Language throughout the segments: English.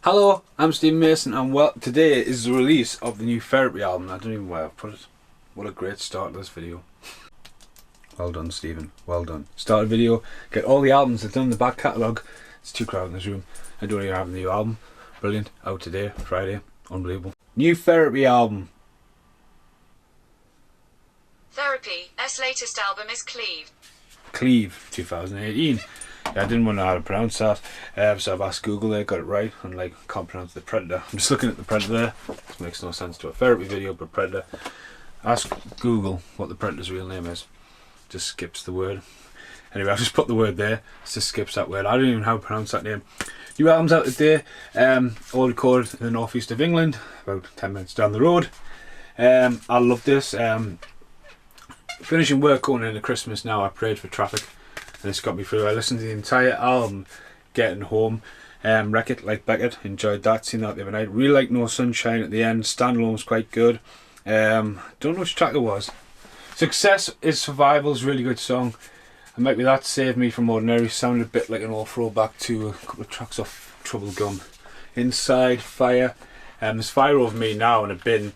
Hello, I'm Stephen Mason, and well, today is the release of the new Therapy album. I don't even know where I've put it. What a great start to this video. Well done, Stephen. Well done. Start a video, get all the albums that's done in the back catalogue. It's too crowded in this room. I don't even have a new album. Brilliant. Out today, Friday. Unbelievable. New Therapy album. Therapy's latest album is Cleave. Cleave, 2018. Yeah, I didn't want to know how to pronounce that, so I've asked Google. They got it right, and can't pronounce the Predator. I'm just looking at the Predator there. This makes no sense to a therapy video, but Predator. Ask Google what the Predator's real name is. Just skips the word. Anyway, I've just put the word there. It just skips that word. I don't even know how to pronounce that name. New album's out today. All recorded in the northeast of England, about 10 minutes down the road. I love this. Finishing work going into Christmas now. I prayed for traffic, and it's got me through. I listened to the entire album getting home. Wreck It, like Beckett, enjoyed that, seen that the other night. Really like No Sunshine at the end. Standalone was quite good. Don't know which track it was. Success is Survival is a really good song, and maybe that saved me from Ordinary. Sounded a bit like an old throwback to a couple of tracks off Trouble Gum. Inside Fire. There's fire over me now in a bin.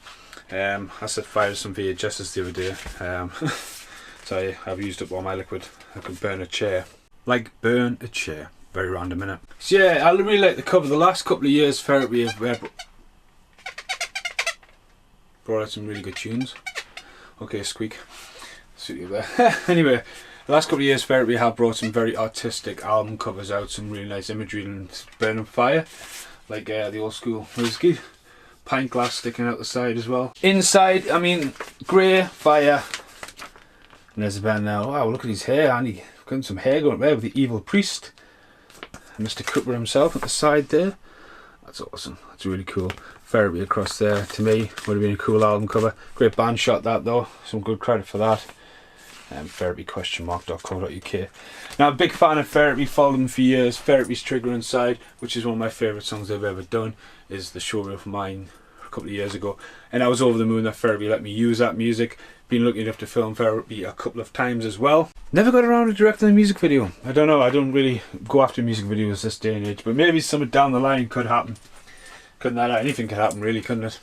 I set fire to some VHSs the other day. So I've used up all my liquid. I could burn a chair. Like burn a chair. Very random, innit? So yeah, I really like the cover. The last couple of years Therapy have brought out some really good tunes. Okay, squeak. Suit you there. Anyway, the last couple of years Therapy have brought some very artistic album covers out. Some really nice imagery and burning fire. Like the old school whiskey. Pint glass sticking out the side as well. Inside, I mean, grey, fire. And there's a band now. Wow, look at his hair, Andy. Got some hair going up there with the evil priest. And Mr. Cooper himself at the side there. That's awesome. That's really cool. Therapy across there, to me, would have been a cool album cover. Great band shot that though. Some good credit for that. Therapy.co.uk. Now, a big fan of Therapy, followed them for years. Therapy's Trigger Inside, which is one of my favourite songs they've ever done, is the showreel of mine a couple of years ago. And I was over the moon that Therapy let me use that music. Been lucky enough to film Therapy a couple of times as well. Never got around to directing a music video. I don't know, I don't really go after music videos this day and age, but maybe something down the line could happen. Couldn't that? Anything could happen really, couldn't it?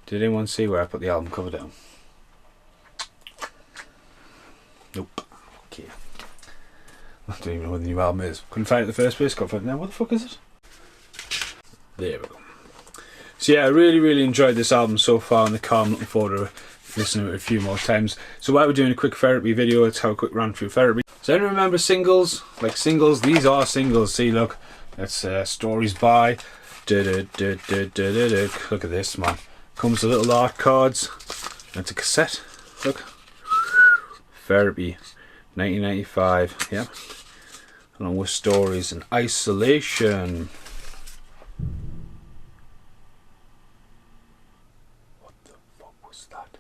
Did anyone see where I put the album cover down? Nope. Okay. I don't even know what the new album is. Couldn't find it in the first place. Got it now. What the fuck is it? There we go. So yeah, I really enjoyed this album so far in the car. I'm looking forward to listening to it a few more times. So while we're doing a quick Therapy video, let's have a quick run through Therapy. Does anyone remember singles? Like singles? These are singles. See, look. That's Stories By. Look at this, man. Comes with little art cards. It's a cassette. Look. Therapy, 1995, yeah. Along with Stories and Isolation. What the fuck was that?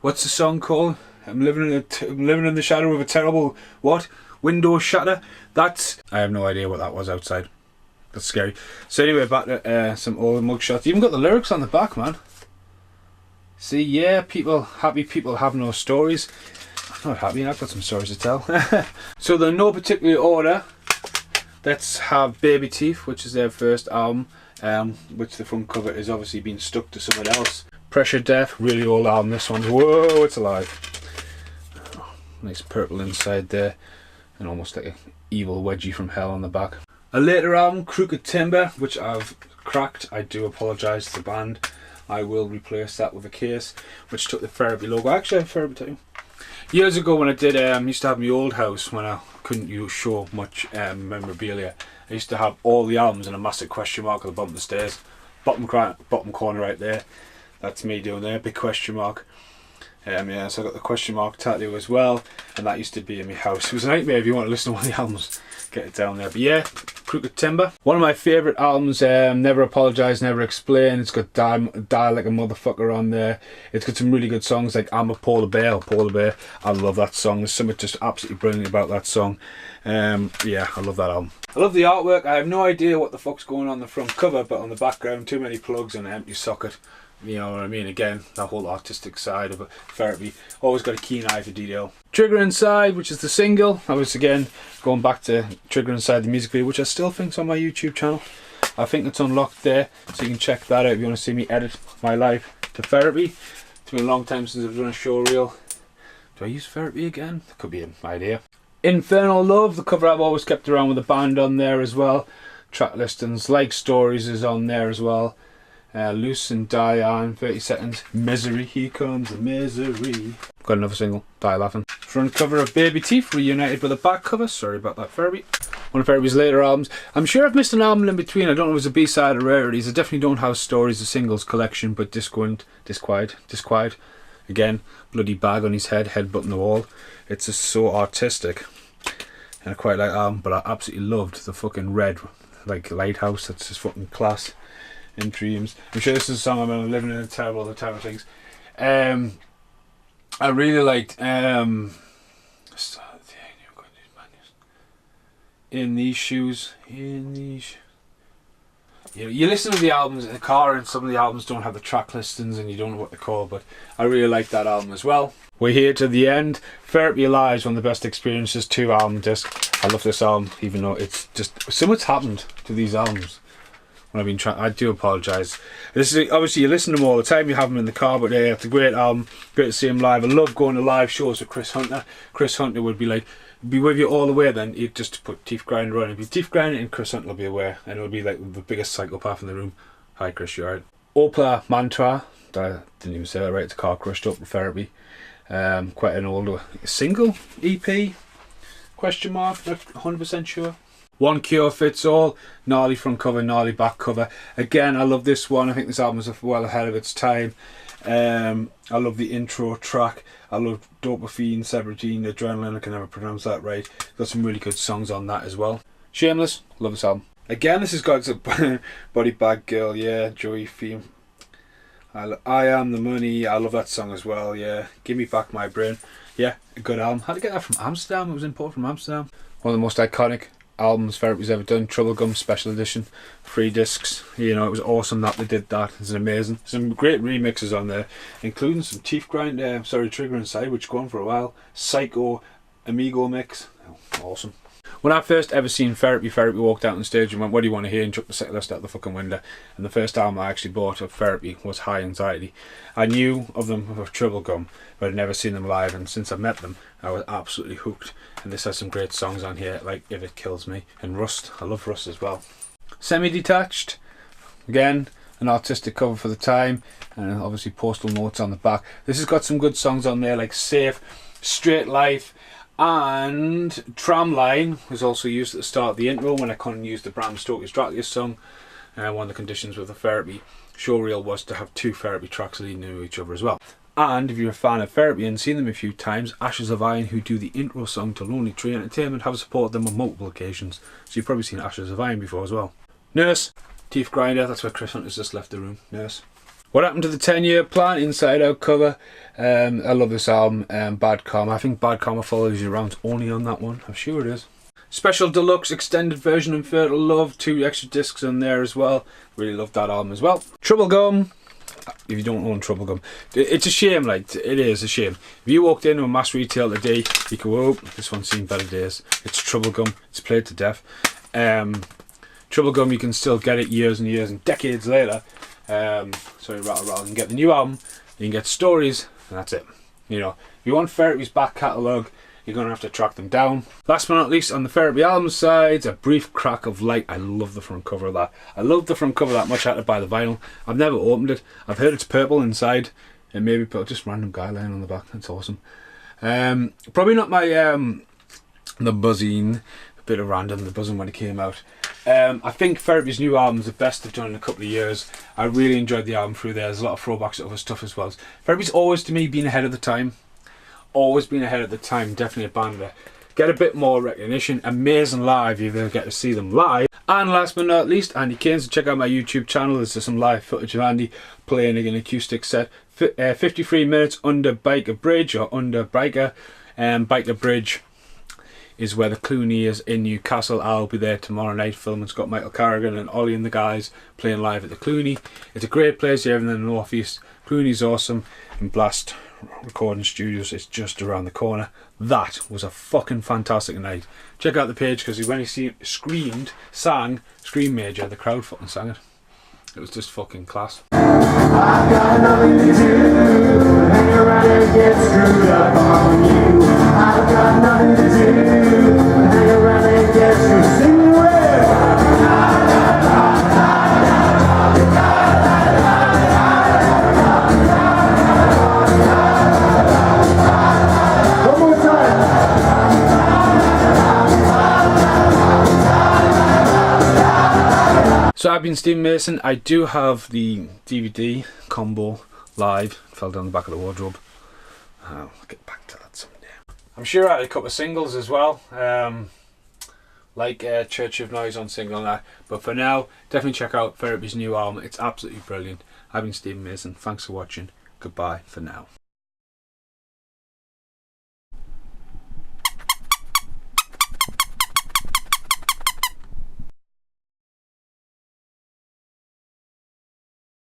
What's the song called? I'm living in the shadow of a terrible what? Window shatter. That's, I have no idea what that was outside. That's scary. So anyway, back to some old mugshots. Even got the lyrics on the back, man. See, yeah, happy people have no stories. I'm not happy, I've got some stories to tell. So they're in no particular order. Let's have Baby Teeth, which is their first album, which the front cover is obviously being stuck to someone else. Pressure Death, really old album, this one. Whoa, it's alive. Oh, nice purple inside there, and almost like an evil wedgie from hell on the back. A later album, Krueger Timber, which I've cracked. I do apologise to the band. I will replace that with a case which took the Therapy logo. Actually, I have Therapy too. Years ago when I did, used to have my old house when I couldn't show much memorabilia. I used to have all the albums in a massive question mark at the bottom of the stairs. Bottom corner right there. That's me doing there, big question mark. Yeah, so I got the question mark tattoo as well, and that used to be in my house. It was a nightmare if you want to listen to one of the albums. Get it down there. But yeah, Krueger Timber. One of my favourite albums, Never Apologise, Never Explain. It's got Die Like a Motherfucker on there. It's got some really good songs like I'm a Polar Bear or Polar Bear. I love that song. There's something just absolutely brilliant about that song. Yeah, I love that album. I love the artwork. I have no idea what the fuck's going on the front cover, but on the background, too many plugs and an empty socket. You know what I mean? Again, that whole artistic side of Therapy. Always got a keen eye for detail. Trigger Inside, which is the single. I was again going back to Trigger Inside, the music video, which I still think's on my YouTube channel. I think it's unlocked there, so you can check that out if you want to see me edit my life to Therapy. It's been a long time since I've done a show reel. Do I use Therapy again? That could be an idea. Infernal Love, the cover I've always kept around with the band on there as well. Track listings, Like Stories is on there as well. Loose and Diane, 30 seconds. Misery, here comes the misery. Got another single, Die Laughing. Front cover of Baby Teeth, reunited with a back cover. Sorry about that, Therapy. One of Therapy's later albums. I'm sure I've missed an album in between. I don't know if it was a B-side or rarities. I definitely don't have Stories, a singles collection, but Disquiet. Again, bloody bag on his head, headbutting the wall. It's just so artistic. And I quite like that album, but I absolutely loved the fucking red, like, lighthouse. That's just fucking class. In Dreams. I'm sure this is a song I'm living in a terrible, the terrible things. I really liked In These Shoes. You listen to the albums in the car, and some of the albums don't have the track listings and you don't know what they're called, but I really like that album as well. We're here to the end. Therapy Alive is one of the best experiences, 2 album disc. I love this album, even though it's just so much happened to these albums. When I've been trying, I do apologise. This is obviously, you listen to them all the time, you have them in the car, but it's a great album. Great to see him live. I love going to live shows with Chris Hunter. Chris Hunter would be like, be with you all the way. Then he'd just put Teeth Grinder on. It'd be Teeth Grinder and Chris Hunter will be aware, and it would be like the biggest psychopath in the room. Hi Chris, you alright? Opla Mantra. I didn't even say that right. It's a car crushed up with Therapy. Quite an older single EP? Question mark. Not 100% sure. One Cure Fits All, Gnarly front cover, Gnarly back cover. Again, I love this one. I think this album is well ahead of its time. I love the intro track. I love Dopamine, Severine, Adrenaline. I can never pronounce that right. Got some really good songs on that as well. Shameless, love this album. Again, this has got a Body Bag Girl, yeah, Joey theme. I Am the Money, I love that song as well, yeah. Give Me Back My Brain, yeah, a good album. Had to get that from Amsterdam, it was imported from Amsterdam. One of the most iconic albums Therapy's ever done. Troublegum special edition, 3 discs. You know, it was awesome that they did that. It's amazing. Some great remixes on there, including some Teeth Grind, Trigger Inside, which go on for a while. Psycho Amigo mix, awesome. When I first ever seen Therapy walked out on stage and went, "What do you want to hear?" and chucked the set list out the fucking window. And the first album I actually bought of Therapy was High Anxiety. I knew of them with Troublegum, but I'd never seen them live, and since I met them, I was absolutely hooked. And this has some great songs on here, like If It Kills Me and Rust. I love Rust as well. Semidetached, again, an artistic cover for the time, and obviously postal notes on the back. This has got some good songs on there, like Safe, Straight Life, and Tramline was also used at the start of the intro when I couldn't use the Bram Stoker's Dracula song. One of the conditions with the Therapy showreel was to have 2 Therapy tracks leading into each other as well. And if you're a fan of Therapy and seen them a few times, Ashes of Iron, who do the intro song to Lonely Tree Entertainment, have supported them on multiple occasions. So you've probably seen Ashes of Iron before as well. Nurse, Teeth Grinder, that's where Chris Hunter's just left the room. Nurse. What Happened to the 10-Year Plan, Inside Out cover. I love this album. Bad Karma. I think Bad Karma follows you around only on that one. I'm sure it is. Special Deluxe Extended Version Infernal Love. 2 extra discs in there as well. Really love that album as well. Troublegum. If you don't own Troublegum, it's a shame. Like, it is a shame. If you walked into a mass retail today, you go, "Oh, this one's seen better days." It's Troublegum. It's played to death. Troublegum, you can still get it years and years and decades later. Sorry, rattle. You can get the new album, you can get Stories, and that's it. You know, if you want Therapy's back catalogue, you're going to have to track them down. Last but not least, on the Therapy album side, A Brief Crack of Light. I love the front cover of that. I love the front cover that much. I had to buy the vinyl. I've never opened it. I've heard it's purple inside, and maybe put just random guy line on the back. That's awesome. Probably not my the buzzing, a bit of random, the buzzing when it came out. I think Therapy's new album is the best they've done in a couple of years. I really enjoyed the album through there. There's a lot of throwbacks to other stuff as well. Therapy's always, to me, been ahead of the time. Always been ahead of the time. Definitely a band that get a bit more recognition. Amazing live. You ever get to see them live. And last but not least, Andy Kane. So check out my YouTube channel. There's some live footage of Andy playing an acoustic set. 53 minutes under Biker Bridge, or under Biker Bridge. is where the Clooney is in Newcastle. I'll be there tomorrow night filming. It's got Michael Carrigan and Ollie and the guys playing live at the Clooney. It's a great place here in the North East. Clooney's awesome, and Blast Recording Studios is just around the corner. That was a fucking fantastic night. Check out the page, because when he sang Scream Major, the crowd fucking sang it. It was just fucking class. I've got nothing to do, hang around and get screwed up on you. I've got nothing to do, hang around and get screwed. Sing the word. One more time. So I've been Stephen Mason. I do have the DVD combo live. It fell down the back of the wardrobe. I'll get back to that someday. I'm sure I had a couple of singles as well, like Church of Noise on single now. But for now, definitely check out Therapy's new album. It's absolutely brilliant. I've been Stephen Mason. Thanks for watching. Goodbye for now.